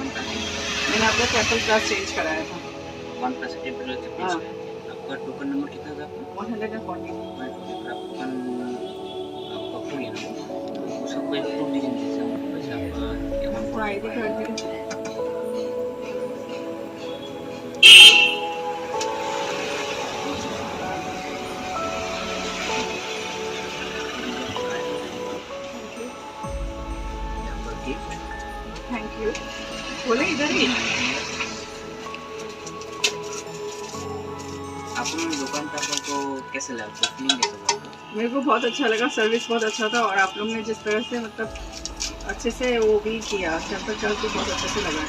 मैंने आपका temple glass change कराया था। OnePlus टेम्पल ग्लास चेंज किया। आपका टोकन नंबर कितना था आपका? 140। टोकन आपका हो गया ना? उसका कोई प्रूफ दीजिए जैसे वैसे आपका आपको ID card the. Thank you. बोले इधर ही। आपने दुकान का आपको कैसे लगा? फीलिंग कैसा लगा? मेरे को बहुत अच्छा लगा, सर्विस बहुत अच्छा था और आप लोग ने जिस तरह से मतलब अच्छे से वो भी किया, टेम्पर ग्लास भी बहुत अच्छे से लगा।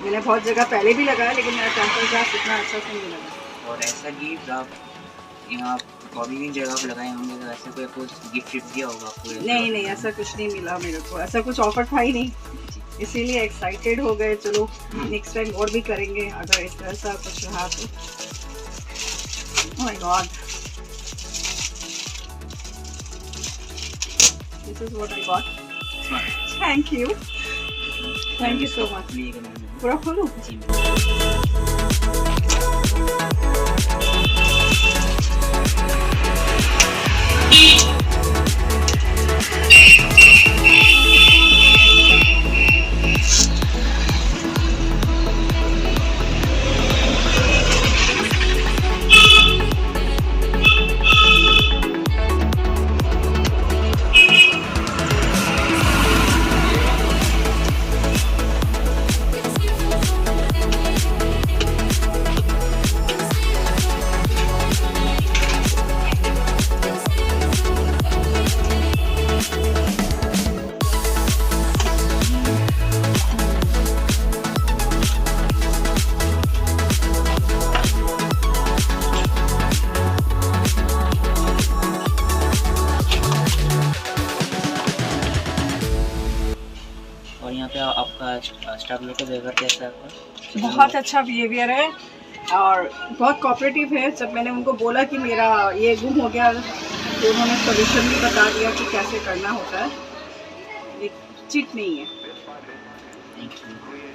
मैंने बहुत जगह पहले भी लगाया लेकिन मेरा टेम्पर ग्लास इतना अच्छा से नहीं लगा। और ऐसा गिफ्ट आप यहाँ कभी भी जगह पे लगाए होंगे तो ऐसे कोई कुछ गिफ्ट दिया होगा आपको? नहीं नहीं, ऐसा कुछ नहीं मिला मेरे को, ऐसा कुछ ऑफर था ही नहीं, इसीलिए एक्साइटेड हो गए। चलो नेक्स्ट टाइम और भी करेंगे अगर इस तरह से कुछ रहा तो। Oh my God, this is what I got. Thank you so much. पूरा खोलूं? यहाँ पे आपका स्टाफ लोग का व्यवहार कैसा है आपका? बहुत अच्छा बिहेवियर है और बहुत कोऑपरेटिव है। जब मैंने उनको बोला कि मेरा ये गुम हो गया तो उन्होंने सोल्यूशन भी बता दिया कि कैसे करना होता है, ये चीट नहीं है।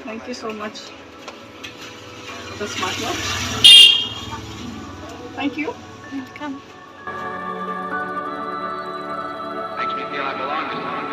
Thank you so much the smart watch. Thank you. Makes me feel I belong to someone.